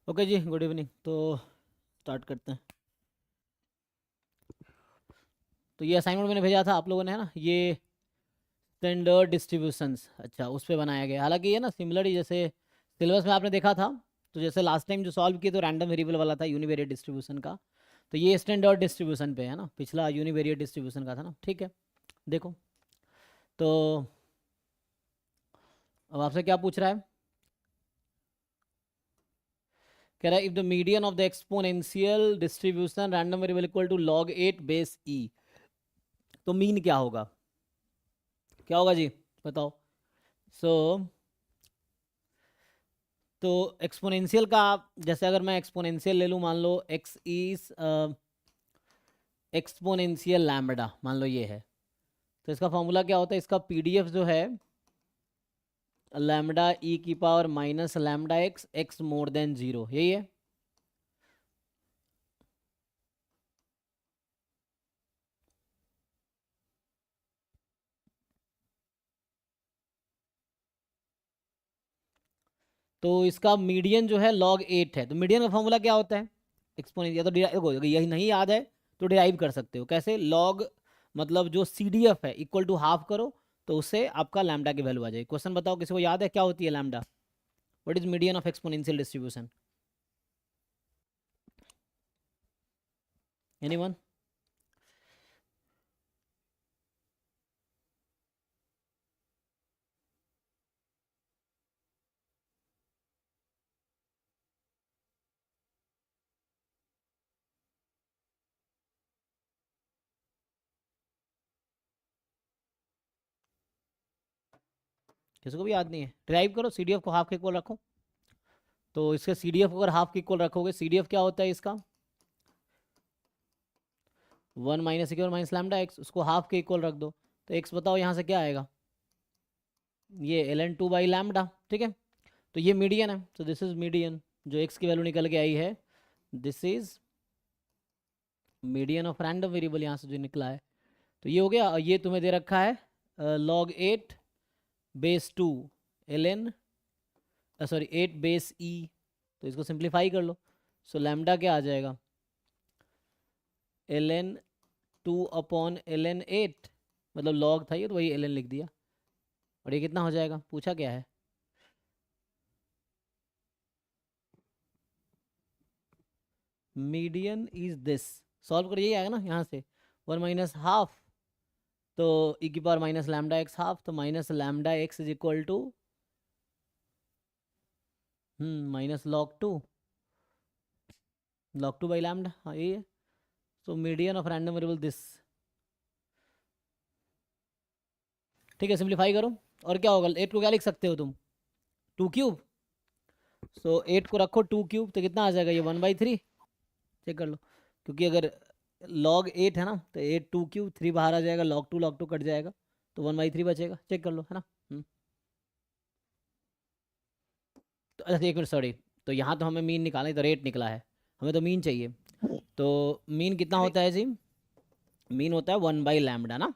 Okay जी, good evening. तो start करते हैं। तो ये असाइनमेंट मैंने भेजा था आप लोगों ने, है ना, ये स्टैंडर्ड डिस्ट्रीब्यूशंस, अच्छा उस पर बनाया गया। हालांकि ये ना सिमिलर ही, जैसे सिलेबस में आपने देखा था। तो जैसे लास्ट टाइम जो सॉल्व किए तो रैंडम वेरिएबल वाला था यूनिवेरिएट डिस्ट्रीब्यूशन का। तो ये स्टैंडर्ड डिस्ट्रीब्यूशन पे है ना, पिछला यूनिवेरिएट डिस्ट्रीब्यूशन का था ना। ठीक है, देखो। तो अब आपसे क्या पूछ रहा है? कह रहा है if the median of the exponential distribution random variable equal to log 8 base E, तो मीन क्या होगा? क्या होगा जी, बताओ। सो तो एक्सपोनेंशियल का, जैसे अगर मैं एक्सपोनेंशियल ले लूँ, मान लो एक्स इज एक्सपोनेंशियल लैम्बडा, मान लो ये है। तो इसका फॉर्मूला क्या होता है? इसका पीडीएफ जो है, लैम्बडा ई की power minus lambda x, x more than zero, यही है। तो इसका मीडियन जो है log 8 है। तो मीडियन का फॉर्मूला क्या होता है? एक्सपोनेंशियल। या तो देखो, यही नहीं याद है तो डिराइव कर सकते हो। कैसे? log, मतलब जो सी डी एफ है इक्वल टू हाफ करो, तो उससे आपका लैम्बडा की वैल्यू आ जाएगी। क्वेश्चन बताओ, किसी को याद है क्या होती है lambda? What is median of exponential distribution? Anyone? किसी को भी याद नहीं है? ड्राइव करो, सीडीएफ को हाफ के इक्वल रखो। तो इसके सीडीएफ को अगर हाफ के इक्वल रखोगे, सीडीएफ क्या होता है इसका? 1 minus equal minus lambda x, उसको हाफ के इक्वल रख दो। तो एक्स बताओ यहाँ से क्या आएगा? ये ln 2 बाई लैम्डा। ठीक है, तो ये मीडियन है। तो दिस इज मीडियन, जो एक्स की वैल्यू निकल के आई है, this is median of random variable, यहाँ से जो निकला है। तो ये हो गया। और ये तुम्हें दे रखा है log 8 base 2 ln, sorry 8 base E. तो इसको सिंप्लीफाई कर लो। सो लैम्डा क्या आ जाएगा? ln 2 अपॉन ln 8, मतलब log था ये तो वही ln लिख दिया। और ये कितना हो जाएगा? पूछा क्या है? Median is this. सॉल्व कर, यही आएगा ना यहाँ से। 1 माइनस हाफ, तो ई की power minus lambda X half, तो minus lambda X is equal to minus log two by lambda. हाँ यही है। So median of random variable this. ठीक है, सिंप्लीफाई करो। और क्या होगा? 8 को क्या लिख सकते हो तुम? 2 क्यूब। सो 8 को रखो 2 क्यूब, तो कितना आ जाएगा? ये 1/3। चेक कर लो, क्योंकि अगर log 8 है ना, तो 8 2 क्यूब, 3 बाहर आ जाएगा, log 2 कट जाएगा, तो 1/3 बचेगा। चेक कर लो, है ना। तो अच्छा, 1 मिनट, सॉरी। तो यहाँ तो हमें मीन निकालना है, तो रेट निकला है, हमें तो मीन चाहिए। तो मीन कितना होता है जी? मीन होता है 1/λ ना,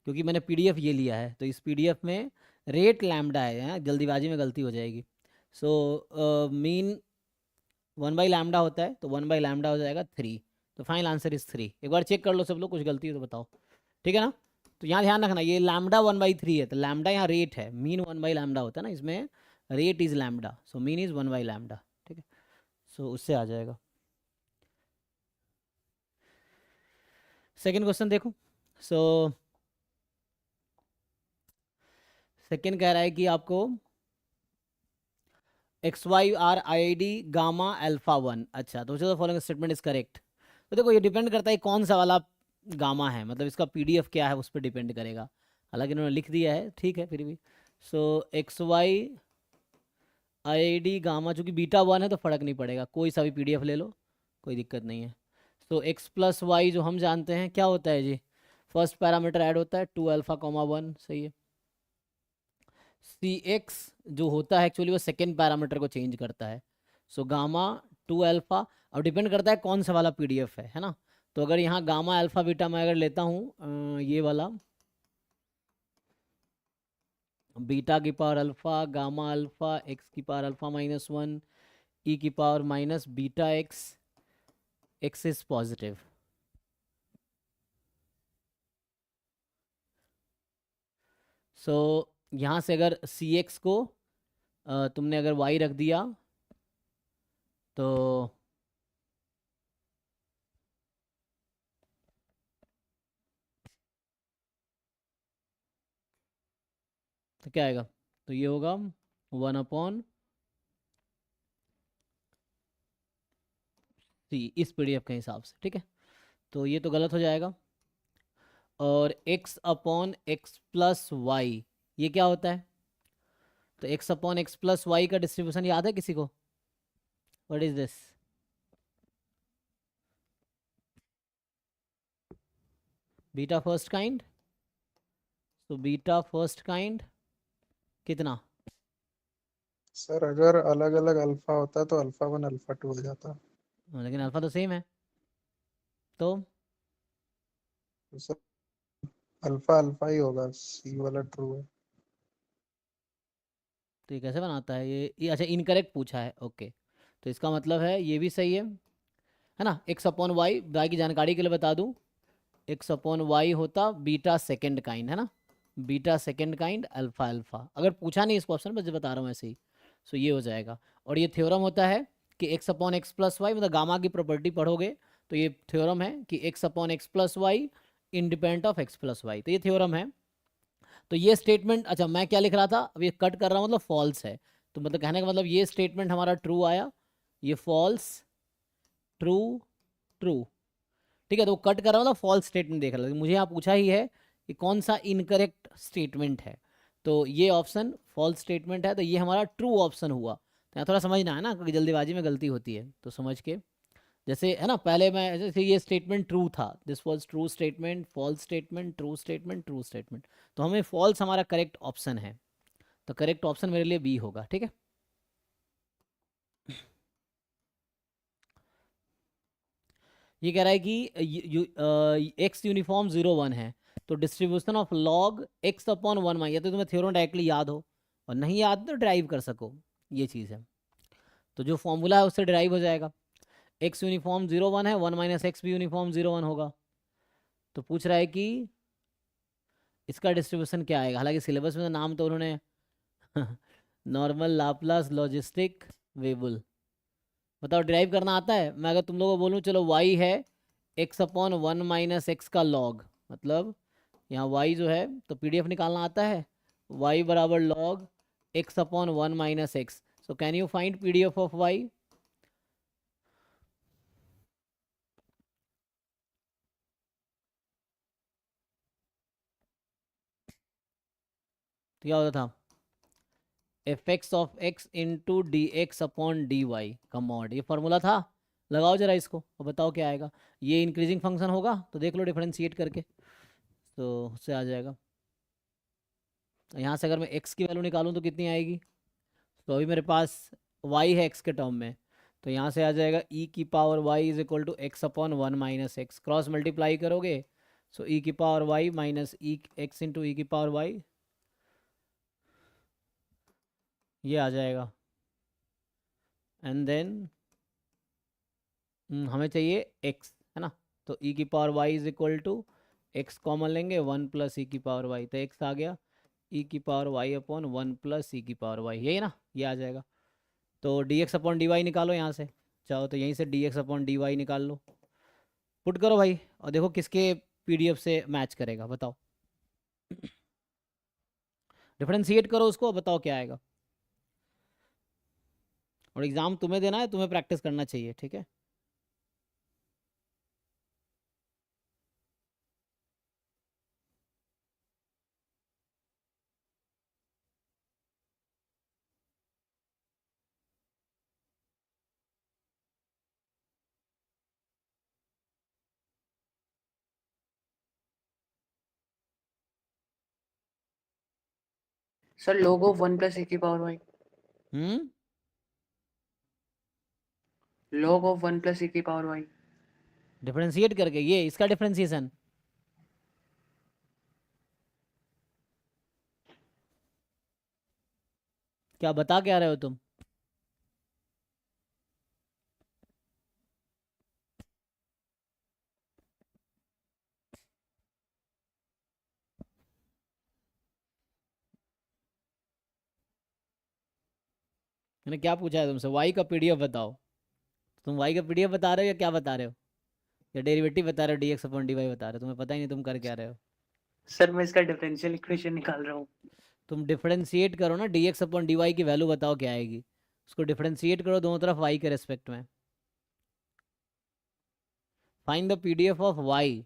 क्योंकि मैंने पीडीएफ ये लिया है। तो इस पीडीएफ में रेट लैम्डा है, जल्दीबाजी में गलती हो जाएगी। सो मीन 1/λ होता है, तो 1/λ हो जाएगा 3। तो फाइनल आंसर इज 3। एक बार चेक कर लो सब लोग, कुछ गलती हो तो बताओ। ठीक है ना? तो यहाँ ध्यान रखना, ये लैम्डा 1/3 है, तो लैम्डा यहाँ रेट है, मीन 1/λ होता है ना इसमें, rate is lambda, so mean is 1/λ। ठीक है, सो उससे आ जाएगा। सेकेंड क्वेश्चन देखो। सो सेकेंड कह रहा है कि आपको X Y R I D gamma alpha 1। अच्छा, तो चलो, फॉलोइंग स्टेटमेंट इज करेक्ट। तो देखो, ये डिपेंड करता है कौन सा वाला गामा है, मतलब इसका पीडीएफ क्या है उस पर डिपेंड करेगा। हालांकि इन्होंने लिख दिया है, ठीक है फिर भी। So X Y I D gamma, चूंकि बीटा 1 है तो फ़र्क नहीं पड़ेगा, कोई सा भी पीडीएफ ले लो, कोई दिक्कत नहीं है। तो एक्स प्लस वाई जो हम जानते हैं क्या होता है जी? फर्स्ट पैरामीटर ऐड होता है 2 अल्फ़ा, 1, सही है। सी एक्स जो होता है एक्चुअली वो सेकेंड पैरामीटर को चेंज करता है। So gamma 2 alpha. अब डिपेंड करता है कौन सा वाला पीडीएफ है ना। तो अगर यहाँ गामा अल्फ़ा बीटा मैं अगर लेता हूँ ये वाला, बीटा की power alpha, gamma alpha, X की पावर अल्फ़ा -1, ई की power minus beta X, X is positive. So यहाँ से अगर सी एक्स को तुमने अगर वाई रख दिया तो क्या आएगा? तो ये होगा 1/c इस पीडीएफ के हिसाब से, ठीक है। तो ये तो गलत हो जाएगा। और x/x+y ये क्या होता है? तो x/x+y का डिस्ट्रीब्यूशन याद है किसी को? What is this? Beta first kind. तो बीटा फर्स्ट काइंड कितना? सर अगर अलग अलग अल्फा होता तो अल्फा 1 अल्फा 2 हो जाता। लेकिन अल्फा तो सेम है। तो तो सर अल्फा अल्फा ही होगा, सी वाला ट्रू है। तो ये कैसे बनाता है ये अच्छा इनकरेक्ट पूछा है, ओके। तो इसका मतलब है ये भी सही है ना। x/y वाई की जानकारी के लिए बता दूं, x/y होता बीटा सेकेंड काइंड, है ना। Beta second kind alpha alpha, अगर पूछा नहीं इसको ऑप्शन, बस बता रहा हूँ ऐसे ही। सो ये हो जाएगा। और ये थ्योरम होता है कि x/x+y मतलब गामा की प्रॉपर्टी पढ़ोगे तो ये थ्योरम है कि x/x+y इंडिपेंडेंट ऑफ x+y, तो ये थ्योरम है। तो ये स्टेटमेंट, अच्छा मैं क्या लिख रहा था, अब ये कट कर रहा हूँ मतलब फॉल्स है। तो मतलब कहने का मतलब ये स्टेटमेंट हमारा ट्रू आया, ये फॉल्स, ट्रू, ट्रू, ठीक है। तो कट कर रहा हूँ मतलब फॉल्स स्टेटमेंट देख रहा था। मुझे यहाँ पूछा ही है कि कौन सा इनकरेक्ट स्टेटमेंट है, तो ये ऑप्शन फॉल्स स्टेटमेंट है, तो ये हमारा ट्रू ऑप्शन हुआ। तो यहाँ थोड़ा समझना है ना, क्योंकि जल्दीबाजी में गलती होती है, तो समझ के। जैसे है ना, पहले मैं जैसे ये स्टेटमेंट ट्रू था, this was true statement, false statement, true statement, true statement. तो हमें फॉल्स हमारा करेक्ट ऑप्शन है, तो करेक्ट ऑप्शन मेरे लिए बी होगा, ठीक है। ये कह रहा है कि एक्स यूनिफॉर्म 0 1 है, तो डिस्ट्रीब्यूशन ऑफ लॉग x/1 या तो तुम्हें थ्योरम डायरेक्टली याद हो, और नहीं याद तो ड्राइव कर सको, ये चीज़ है। तो जो फॉर्मूला है उससे ड्राइव हो जाएगा। एक्स यूनिफॉर्म 0 1 है, 1 - x भी यूनिफॉर्म 0 1 होगा। तो पूछ रहा है कि इसका डिस्ट्रीब्यूशन क्या आएगा। हालांकि सिलेबस में तो नाम तो उन्होंने नॉर्मल, लाप्लास, लॉजिस्टिक, वेबुल। बताओ ड्राइव करना आता है? मैं अगर तुम लोगों को बोलूँ चलो y है x/1 - x का लॉग, मतलब यहाँ y जो है तो पीडीएफ निकालना आता है, y बराबर log x/1 - x। So can you find PDF of y? तो क्या होता था, fx of x into D X upon D Y का मॉड, ये फॉर्मूला था। लगाओ जरा इसको और बताओ क्या आएगा। ये इंक्रीजिंग फंक्शन होगा तो देख लो डिफरेंशिएट करके, तो उससे आ जाएगा। यहाँ से अगर मैं x की वैल्यू निकालूं तो कितनी आएगी? तो अभी मेरे पास y है x के टर्म में, तो यहाँ से आ जाएगा e की power y is equal to x/1 - x, cross multiply करोगे सो e की power y minus E X into E की पावर y, ये आ जाएगा। एंड देन हमें चाहिए x, है ना। तो e की power y is equal to X common लेंगे 1 + e की पावर y, तो x आ गया e की पावर y अपॉन 1 + e की पावर y, यही ना, ये आ जाएगा। तो dx/dy निकालो यहाँ से, चाहो तो यहीं से dx/dy निकाल लो। पुट करो भाई और देखो किसके पीडीएफ से मैच करेगा, बताओ। डिफरेंशिएट करो उसको और बताओ क्या आएगा। और एग्जाम तुम्हें देना है, तुम्हें प्रैक्टिस करना चाहिए, ठीक है। Sir log of 1 plus e की power y, hmm log of 1 plus e की पावर y। डिफरेंशिएट करके ये इसका डिफरेंशिएशन, क्या बता क्या रहे हो तुम? मैंने क्या पूछा है तुमसे, वाई का पीडीएफ बताओ। तुम वाई का पीडीएफ बता रहे हो या क्या बता रहे हो, या डेरिवेटिव बता रहे हो, डीएक्स अपॉन डी वाई बता रहे हो? तुम्हें पता ही नहीं तुम कर क्या रहे हो। सर मैं इसका डिफरेंशियल इक्वेशन निकाल रहा हूँ। तुम डिफरेंशिएट करो ना, डीएक्स अपॉन डी वाई की वैल्यू बताओ क्या आएगी, उसको डिफरेंशिएट करो दोनों तरफ वाई के रेस्पेक्ट में। Find the PDF of Y.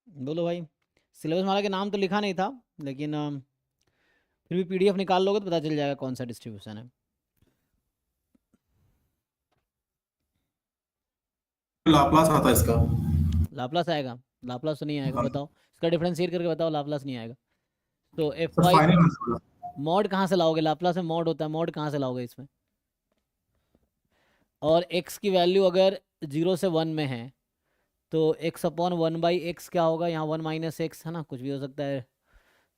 बोलो भाई, सिलेबस हमारा के नाम तो लिखा नहीं था, लेकिन फिर भी पीडीएफ निकाल लोगे तो पता चल जाएगा कौन सा डिस्ट्रीब्यूशन है। लाप्लास आता है इसका। लाप्लास आएगा? लाप्लास तो नहीं आएगा, हाँ। बताओ इसका डिफरेंशिएट करके बताओ, लाप्लास नहीं आएगा तो F sub Y. Final answer. Mod कहाँ से लाओगे, लाप्लास में मॉड होता है, मॉड कहाँ से लाओगे इसमें? और x की वैल्यू अगर 0 से 1 में है तो x अपॉन 1/x क्या होगा, यहाँ 1 माइनस एक्स है ना, कुछ भी हो सकता है,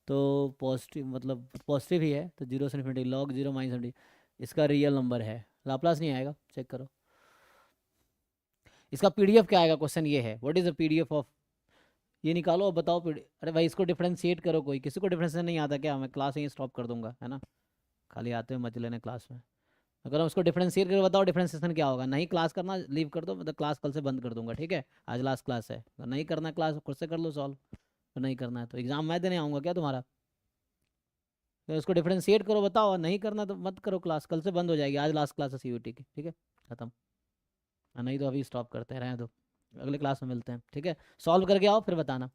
तो पॉजिटिव मतलब पॉजिटिव ही है, तो 0 से इन्फिनिटी log 0 माइनस इन्फिनिटी, इसका रियल नंबर है, लाप्लास नहीं आएगा, चेक करो। इसका पीडीएफ क्या आएगा, क्वेश्चन ये है, what is the PDF of, ये निकालो और बताओ अरे भाई इसको डिफरेंशिएट करो, कोई किसी को डिफरेंशिएट नहीं आता क्या? मैं क्लास यहीं स्टॉप कर दूंगा, है ना, खाली आते हुए मजे लेने क्लास में। अगर हम उसको डिफरेंशिएट करके बताओ डिफरेंशिएशन क्या होगा, नहीं क्लास करना लीव कर दो, मतलब क्लास कल से बंद कर दूंगा, ठीक है, आज लास्ट क्लास है, अगर नहीं करना क्लास खुद से कर लो सॉल्व, तो नहीं करना है तो एग्जाम मैं देने आऊँगा क्या तुम्हारा? तो उसको डिफरेंशिएट करो बताओ, नहीं करना तो मत करो, क्लास कल से बंद हो जाएगी, आज लास्ट क्लास है सीयूटी की, ठीक है, खत्म। नहीं तो अभी स्टॉप करते हैं, रहने दो, अगले क्लास में मिलते हैं, ठीक है, सॉल्व करके आओ फिर बताना।